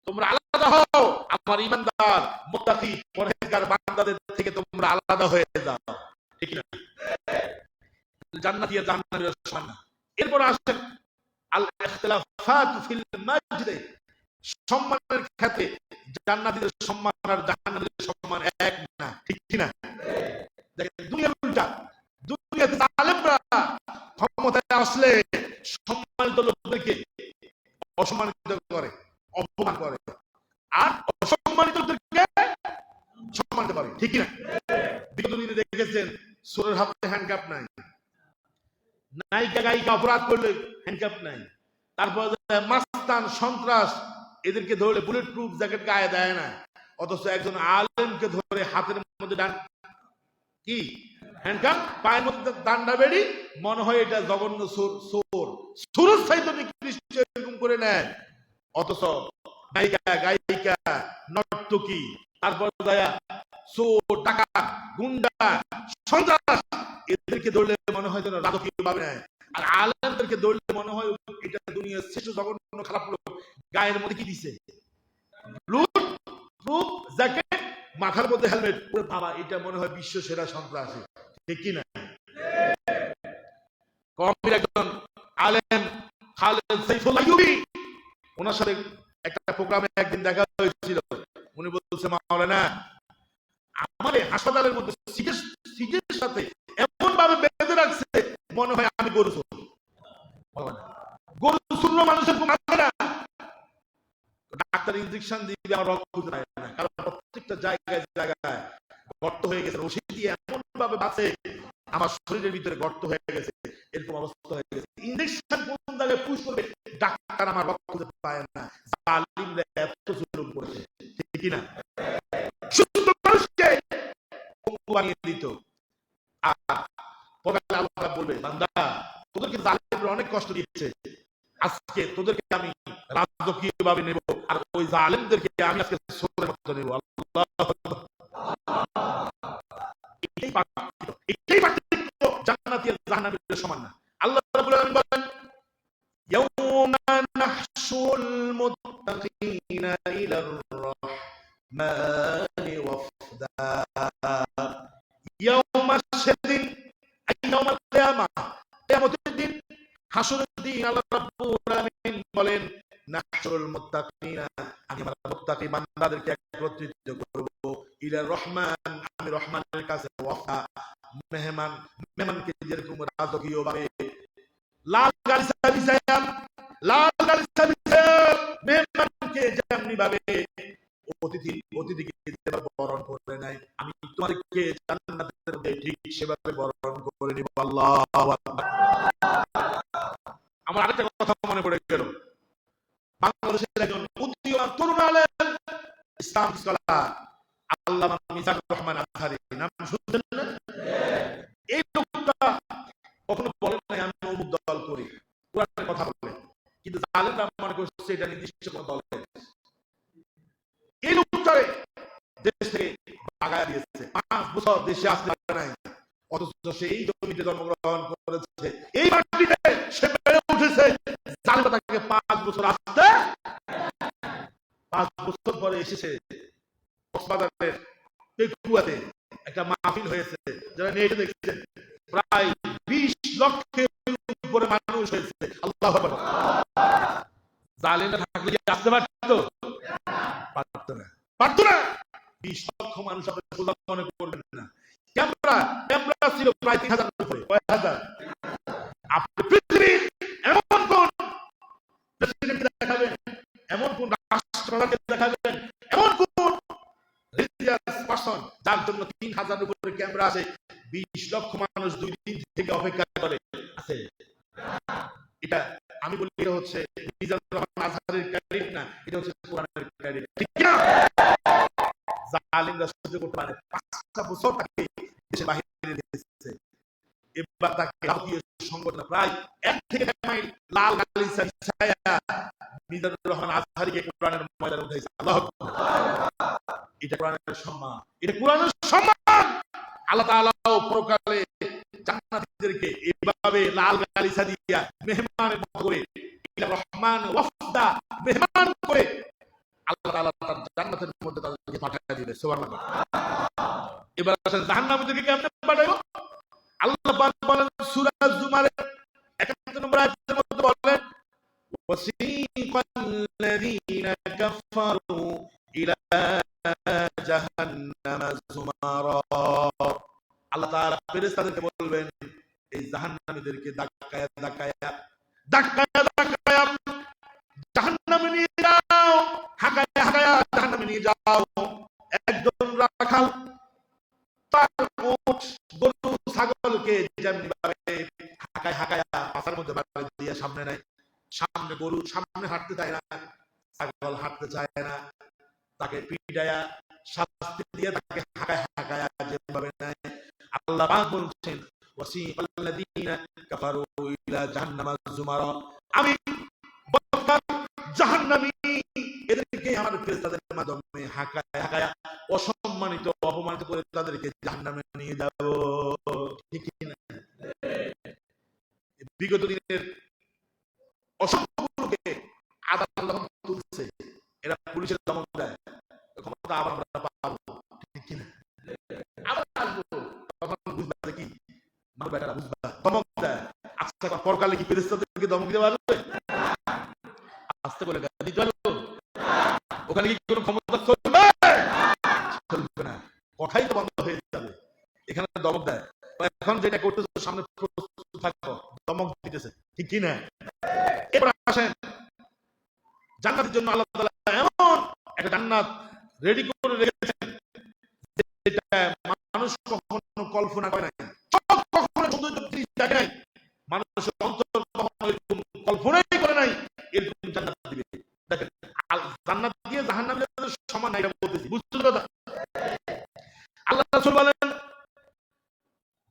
তোমরা আলাদা হও। আমার ঈমানদার, মুত্তাকি, পরহেজগার বান্দাদের থেকে তোমরা আলাদা হয়ে যাও, ঠিক না? জান্নাতি আর জাহান্নামীরা সমান না। এরপর আসে আল ইখতিলাফাত ফিল মাজদ, সম্মানের ক্ষেত্রে জান্নাতীদের সম্মান আর জাহান্নামীদের সম্মান এক না, ঠিক কি না? দেখেন, দুনিয়ার উল্টা। দুনিয়াতে জালেমরা ক্ষমতায় আসলে সম্মানিত লোকদেরকে অসম্মানিত করে, অপমান করে, আর অসম্মানিতদেরকে সম্মানিত করে, ঠিক কি না? বিগত দিনে দেখেছেন, সুরের হাতে হ্যান্ডকাপ নাই, নায়িকা গায়িকা অপরাধ করলে হ্যান্ডকাপ নাই। তারপর মাস্তান সন্ত্রাস এদেরকে ধরলে বুলেট প্রুফ জ্যাকেট গায়ে দেয় না, অথচ একজন আলেমকে ধরে হাতের মধ্যে কি হ্যান্ডকাপ, পায়ের মধ্যে দান্ডা বেড়ি, মনে হয় এটা জঘন্য সুরের চাইতে নিকৃষ্ট এরকম করে নেয়। অথচ গায়িকা নর্তকী, তারপর চোর ডাকাত গুন্ডা সন্ত্রাস এদেরকে ধরলে মনে হয় যেন রাজকীয় ভাবে নেয়, আর আলেমদেরকে ধরলে মনে হয় এটা দুনিয়ার শ্রেষ্ঠ জঘন্য খারাপ লোক। গায়ের মধ্যে কি দিছে? বুলেট প্রুফ জ্যাকেট, মাথার মধ্যে হেলমেট। বাবা, এটা মনে হয় বিশ্ব সেরা সন্ত্রাসী, ঠিক কি না? কওমের একজন আলেম খালেদ সাইফুল আইয়ুবী, ওনার সাথে একটা প্রোগ্রামে একদিন দেখা হয়েছিল। উনি বলছে, মাওলানা আমারে হাসপাতালের মধ্যে সিটের সাথে এমন ভাবে বেঁধে রাখছে মনে হয় আমি গরু চোর। গরু শূন্য মানুষের ঘুম আসে না। ডাক্তার ইনজেকশন দিবে, আমার রক্ত খুঁজে পায় না, কারণ প্রত্যেকটা জায়গায় জায়গায় গর্ত হয়ে গেছে। রশি দিয়ে এমন ভাবে বাঁচে, আমার শরীরের ভিতরে গর্ত হয়ে গেছে, এরকম অবস্থা হয়ে গেছে। ইনজেকশন কোন জায়গায় পুশ করবে, ডাক্তার আমার রক্ত খুঁজে পায় না। জালিমরা এত জুলুম করেছে, ঠিক কি না? সুস্থ মানুষকে পঙ্গু বানিয়ে দিত। পরকালে আল্লাহ বলবে, বান্দা তোদেরকে জালিমরা অনেক কষ্ট দিয়েছে, আজকে তোদেরকে আমি রাজকীয় ভাবে নেব, আর ওই জালিমদেরকে আমি আজকে সোরের মতো নেব। আল্লাহ, এটাই পার্থক্য জান্নাতি আর জাহান্নামীর সমান না। আল্লাহ রাব্বুল আলামিন বলেন, ইয়াউমা নাহশুরুল মুত্তাকিনা ইলার রাহমানি ওয়াফদা। ইয়াউমা, সেদিন, ইয়াউমাল কিয়ামা, কিয়ামতের দিন, হাসরের দিন। আল্লাহ রাব্বুল আলামিন বলেন, নাহশুরুল মুত্তাকিনা, আমি আমার মুত্তাকি বান্দাদেরকে একত্রিত করব, ইলার রহমান, আমি রহমানের কাছে, ওয়াফদা, মেহমানকে যেরকম রাজকীয় ভাবে লাল গালিচা বিছায়া, মেহমানকে যেমনি ভাবে অতিথিকে যেভাবে বরণ করে নেয়, আমি তোমাদেরকে জান্নাতের মধ্যে ঠিক সেভাবে বরণ করে নিব। আল্লাহু আকবার। আমার আরেকটা কথা মনে পড়ে গেল। বাংলাদেশের একজন উদীয়মান তরুণ আলেম, ইসলাম স্কলার আল্লামা মিজানুর রহমান আজহারী, নাম শুনছেন না? এই লোকটা কখনো বলেন নাই আমি অমুক দল করি, কোরআনের কথা বলে, কিন্তু জালেমরা মনে করছে এটা নির্দিষ্ট কোন দল। এই লোকটারে দেশ থেকে ভাগায় দিয়েছে, 5 বছর দেশে আসতে পারে নাই, অথচ সে এই জমিতে জন্মগ্রহণ করেছে, এই মাটিতে সে বেড়ে উঠেছে। জালেমরা তাকে 5 বছর আসতে, 5 বছর পরে এসেছে। কক্সবাজারের পেকুয়াতে একটা মাহফিল হয়েছে, যারা নেটে দেখছেন, প্রায় 20 লক্ষের উপরে মানুষ হয়েছে। আল্লাহু আকবার। জালেমরা থাকলে কি আসতে পারতো? পারতো না, পারতো না। 20 লক্ষ মানুষ আপনি সোজা মনে করবেন না। ক্যামেরা ছিল প্রায় 3000 উপরে। কয় হাজার? আপনি পৃথিবীর এমন কোন প্রেসিডেন্টকে দেখাবেন, এমন কোন রাষ্ট্রপ্রধানকে দেখাবেন, এমন কোন রিলিজিয়াস পারসন যার জন্য 3000 উপরে ক্যামেরা আছে, 20 লক্ষ মানুষ 2 দিন থেকে অপেক্ষা করে আছে? এটা আমি বলি, এটা হচ্ছে মিজানুর রহমান আজহারীর ক্রেডিট না, এটা হচ্ছে কোরআনের ক্রেডিট, ঠিক না? জালিমরা সহ্য করতে পারে, 5টা বছর তাকে দেশে বাহিরে রেখেছে। এবার তাকে জাতীয় সংগঠন প্রায় 1 থেকে 1 মাইল লাল গালিচা বিছায়া মিজানুর রহমান আজহারীকে কোরআনের ময়দানে উঠাইছে। আল্লাহু আকবার। এটা কোরআনের সম্মান, এটা কোরআনের সম্মান। আল্লাহ তাআলা পরকালে জান্নাতীদেরকে এইভাবে লাল গালিচা দিয়া মেহমানের মতো করে, ইলা রহমান ওয়াফদা, মেহমান করে আল্লাহ তাআলা তার জান্নাতের মধ্যে তাদেরকে পাঠিয়ে দিবে। সুবহানাল্লাহ। এবার আসেন জাহান্নামীদেরকে কেমনে পাঠাইবো? আল্লাহ পাক বলেন সূরা জুমারে 71 নম্বর আয়াতের মধ্যে বলেন, ওয়াসিকাল্লাযীনা কাফারু ইলা জাহান্নামা যুমারা। আল্লাহ তাআলা ফেরেশতাদেরকে বলবেন, এই জাহান্নামীদেরকে ধাক্কায়া জাহান্নামে নিয়ে যাও, হাঁকায়া জাহান্নামে নিয়ে যাও। একজন রাখাল তার উট, গরু, ছাগলকে যেমনি ভাবে হাঁকায়া মাথার মধ্যে বাড়ি দিয়ে সামনে নাই, সামনে গরু সামনে হাঁটতে চায় না, ছাগল হাঁটতে চায় না, তাকে পিটায়া শাস্তি দিয়ে তাকে হাঁকায় হাঁকায় যেভাবে নেয়, আল্লাহ পাক বলছেন ওয়াসিকাল্লাযীনা কাফারু ইলা জাহান্নামা যুমারা, আমি বক্কার জাহান্নামী এদেরকে আমার ফেরেশতাদের মাধ্যমে হাঁকায় হাঁকায় অসম্মানিত অপমানিত করে তাদেরকে জাহান্নামে নিয়ে যাব। ঠিক কি না? বিগত দিনের অসংখ্যকে আদালত তুলছে, এরা পুলিশের দমন দেয়, ক্ষমতা আবার আমরা পাবো। ঠিক কি না? আবার আসবো, তখন বুঝবা কি আমার বেটারা বুঝবা দমক দেয়। আচ্ছা পরকালে কি ফেরেশতাদেরকে দমক দিতে পারবে? আস্তে করে দিতে পারবো? ওখানে কি কোনো ক্ষমতা চলবে? চলবে না, কথাই তো বন্ধ হয়ে যাবে। এখানে দমক দেয়, এখন যেটা করতেছে সামনে প্রস্তুত থাকো, দমক দিতেছে। ঠিক কি না? এবার আসেন, জান্নাতের জন্য আল্লাহ তাআলা এমন একটা জান্নাত রেডি করে রেখেছেন যেটা মানুষ কখনো কল্পনা করে নাই, কখনো সৌন্দর্য দেখে নাই, মানুষের অন্তর কখনো এরকম কল্পনাই করে নাই এরকম জান্নাত দিবে। দেখেন জান্নাত দিয়ে জাহান্নামের সমান না, এটা বলতেছি, বুঝতে কথা? আল্লাহ রাসূল বলেন,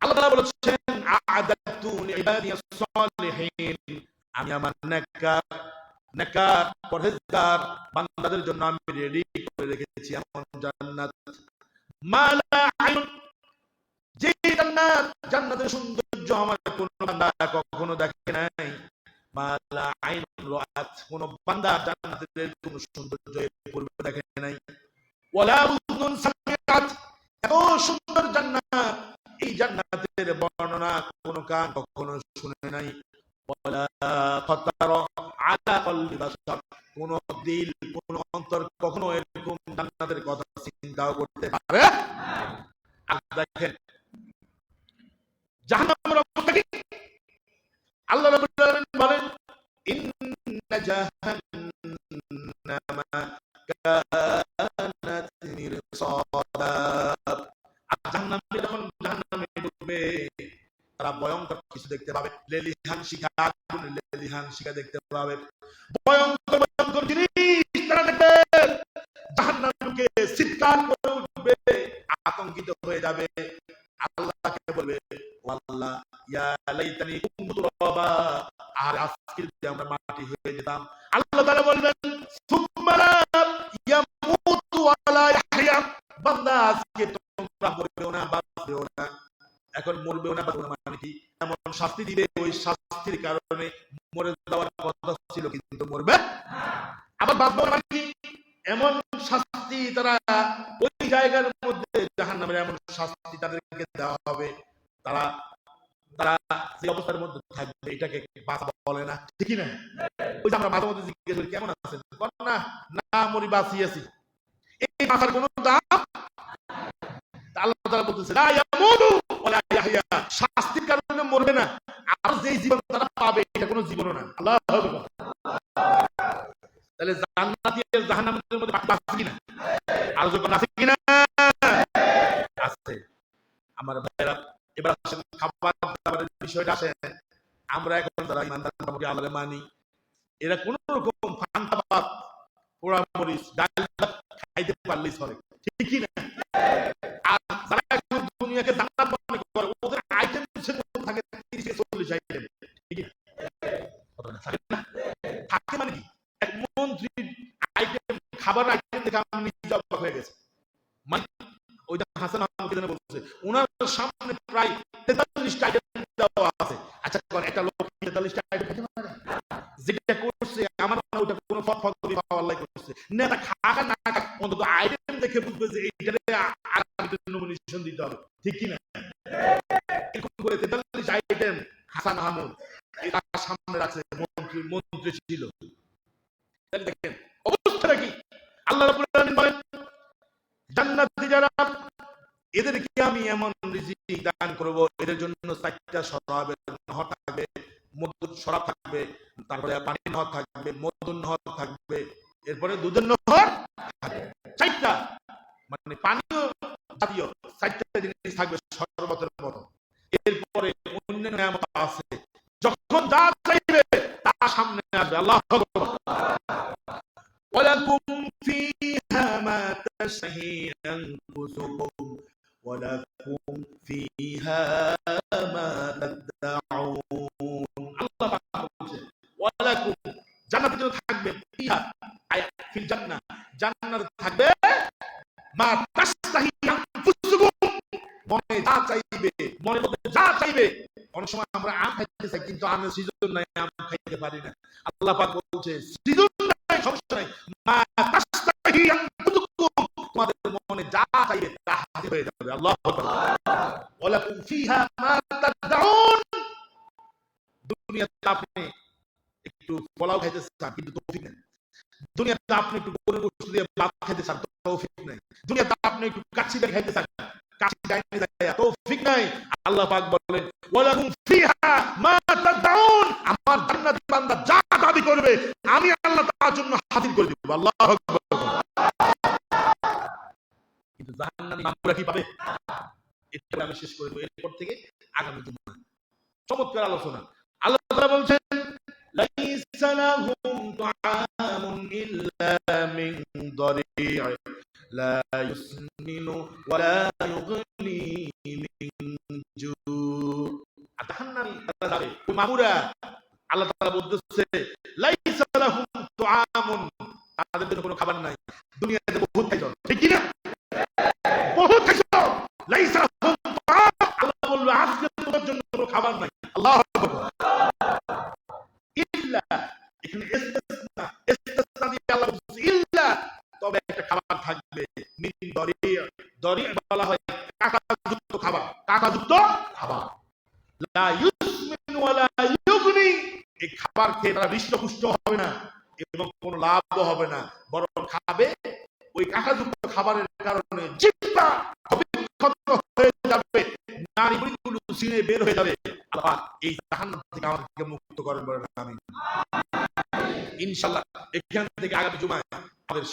আল্লাহ তাআলা বলেছেন আ'আদাতু লিইবাদিয়াস সালিহিন, আমি আমার নেককার পরহেজগার বান্দাদের জন্য আমি রেডি করে রেখেছি এমন জান্নাত, মালা আইন, যে জান্নাত, জান্নাতের সৌন্দর্য আমার কোন বান্দা কখনো দেখে নাই, মালা আইন রাআত, কোন বান্দা জান্নাতের কোন সৌন্দর্য পূর্বে দেখে নাই, ওয়ালা উযুনুন সামিআত, এত সুন্দর জান্নাত, এই জান্নাতের বর্ণনা কোন কান কখনো শুনে নাই, ওয়ালা খাতারা আলা কলবি বাশার, কোন দিল কোন অন্তর কখনো এরকম জান্নাতের কথা চিন্তাও করতে পারে। আর দেখেন জাহান্নামের অবস্থা কি? আল্লাহ রাব্বুল আলামিন বলেন ইন্না জাহান্নামা কানাত মিরসাদা, জাহান্নামে যখন জাহান্নামে ঢুকবে তারা ভয়ঙ্কর কিছু দেখতে পাবে, লেলিহান শিখা, লেলিহান শিখা দেখতে পাবে, ভয়ঙ্কর ভয়ঙ্কর জিনিস তারা দেখবে, জাহান্নামকে চিৎকার করে উঠবে, আতঙ্কিত হয়ে যাবে, আল্লাহকে বলবে ও আল্লাহ ইয়া লাইতানি কুনতু তুরাবা, আর আজকে যদি আমরা মাটি হয়ে যেতাম। আল্লাহ তাআলা বলবেন সুম্মা লা ইয়ামুতু ওয়ালা ইয়াহইয়া, বান্দা আজকে তোমরা মরবেও না বাঁচবেও না। এখন মরবেও না বাঁচবেও না মানে কি? এমন শাস্তি দিবে, ওই শাস্তির কারণে মরে যাওয়ার কথা ছিল কিন্তু মরবে না। আবার বাঁচবো না মানে কি? এমন শাস্তি তারা ওই জায়গার মধ্যে জাহান্নামের এমন শাস্তি তাদেরকে দেওয়া হবে, তারা তারা যে অবস্থার মধ্যে থাকবে এটাকে বাঁচা বলে না। ঠিক না? ওই যে আমরা মাঝে মধ্যে জিজ্ঞেস করি কেমন আছেন, না না মরি বাঁচি আছি, এই বাঁচার কোনো দাম? আল্লাহ তাআলা বলতেছে লা ইয়ামুতু ওয়ালা ইয়াহইয়া, শাস্তির কারণে মরবে না, আর যেই জীবন তারা পাবে এটা কোনো জীবনও না। আল্লাহু আকবার। তাহলে জান্নাতি আর জাহান্নামের মধ্যে পার্থক্য আছে কিনা? আর যখন আছে কিনা? আছে। আমার ভাইরা এবার আসেন খাবার দাবারের বিষয়টা আসে, আমরা এখন যারা ইমানদার মোটামুটি আল্লাহরে মানি, এরা কোন রকম ফান্তা ভাত পোড়া মরিচ ডাল ভাত খাইতে পারলেই চলে। ঠিক কি না? আর যারা এখন দুনিয়াকে জান্নাত মনে করে ওদের আইটেম থাকে 30-40 আইটেম। ঠিক না? থাকে মানে কি? এক মন্ত্রীর আইটেম, খাবার আইটেম দেখে আমি নিজে অবাক হয়ে গেছে। মানে ওইটা হাসান আমাকে জানা বলছে ওনার সামনে প্রায় 43টা আইটেম দেওয়া আছে। আচ্ছা একটা লোক 43টা আইটেম খেতে পারে? যেটা করছে আমার ওটা কোনো পদবি পাওয়ার লাই করছে না, তা খাকা না খাক অন্তত আইটেম দেখে বুঝবে যে এইটারে নমিনেশন দিতে হবে। ঠিক কি না? এরকম করে 43 আইটেম হাসান মাহমুদ এটা সামনে রাখছে, মন্ত্রী ছিল। তাহলে দেখেন অবস্থাটা কি? আল্লাহ রাব্বুল আলামিন বলেন জান্নাতি যারা এদেরকে আমি এমন রিজিক দান করব, এদের জন্য 4টা শরাবের নহর থাকবে, মধুর শরাব থাকবে, তারপরে পানির নহর থাকবে, মধুর নহর থাকবে, এরপরে দুধের নহর থাকবে। 4টা মানে পানীয় জাতীয় 4টা জিনিস থাকবে শরবতের মতো। এরপরে অন্য নিয়ামত আছে, যখন যার ওয়ালাকুম ফিহা মা তাশহি আনফুসুকুম ওয়ালাকুম ফিহা মা তাদউন। আল্লাহ পাক বলছে ওয়ালাকুম, জান্নাতে থাকবে, ফিহা আয় ফিল জান্নাহ, জান্নাতে থাকবে মা তাশতাহি আনফুসুকুম, মনে যা চাইবে, মনের মধ্যে যা চাইবে। অনেক সময় আমরা আম খাইতে চাই কিন্তু আমের সিজন নাই, আম খাইতে পারি না। আল্লাহ পাক বলছে সিজন নাই, সমস্যা নাই, মা তাশতাহি আনফুসুকুম, তোমাদের মনে যা চাইবে তা হাজির হয়ে যাবে। আল্লাহু আকবার। ওয়ালাকুম ফিহা মা তাদউন। দুনিয়াতে আপনি একটু পোলাও খাইতে চান কিন্তু তৌফিক নেই, দুনিয়াতে আপনি একটু গরুর গোশত দিয়ে ভাত খাইতে চান, তৌফিক নাই, দুনিয়াতে আপনি একটু কাচ্চি দিয়ে খাইতে চান, কাচ্চি ডাইনে যায়, তৌফিক নাই। আল্লাহ পাক বলেন ওয়ালাকুম ফিহা মা তাদউন, আমার জান্নাতি বান্দা যা দাবি করবে আমি আল্লাহ তার জন্য হাজির করে দেব। আল্লাহু আকবার। কিন্তু জাহান্নামী বান্দা কি পাবে? এটা আমি শেষ করে দেব, এরপর থেকে আগামী জুমা চমৎকার আলোচনা। আল্লাহ তাআলা বলছেন লাইসা লাহুম তুআমুন ইল্লা মিন দারি' লা ইউসমিনু ওয়া লা ইউগনি মিন জু'। জাহান্নামী তারা যাবে, ওই মামুরা, আল্লাহ তাআলা বলতেছে লাইসা লাহুম তুআমুন, তাদের জন্য কোনো খাবার নাই। দুনিয়াতে বহুত খাইছো, ঠিক কি না? বহুত খাইছো, লাইসা লাহুম তুআম, আল্লাহ বলল আজকে তোমাদের জন্য কোনো খাবার নাই। আল্লাহু আকবার। ইল্লা, এখানে ইসতিসনা দিয়ে আল্লাহ বলছে ইল্লা, তবে একটা খাবার থাকবে, মিন দারি', দারি' বলা হয় কাঁটাযুক্ত খাবার, কাঁটাযুক্ত খাবার। লা ইউসমিনু ওয়া লা ইউগনি, এই খাবার খেয়ে তারা হৃষ্টপুষ্ট হবে না এবং কোনো লাভও হবে না, বরং খাবে ওই কাঁটাযুক্ত খাবারের কারণে জিহ্বা অবিক্ষত হয়ে যাবে, নাড়িগুলো ছিঁড়ে বের হয়ে যাবে। আল্লাহ এই জাহান্নাম থেকে আমাদেরকে মুক্ত করেন বলেন আমিন। ইনশাআল্লাহ এখান থেকে আগামী জুমায় আমাদের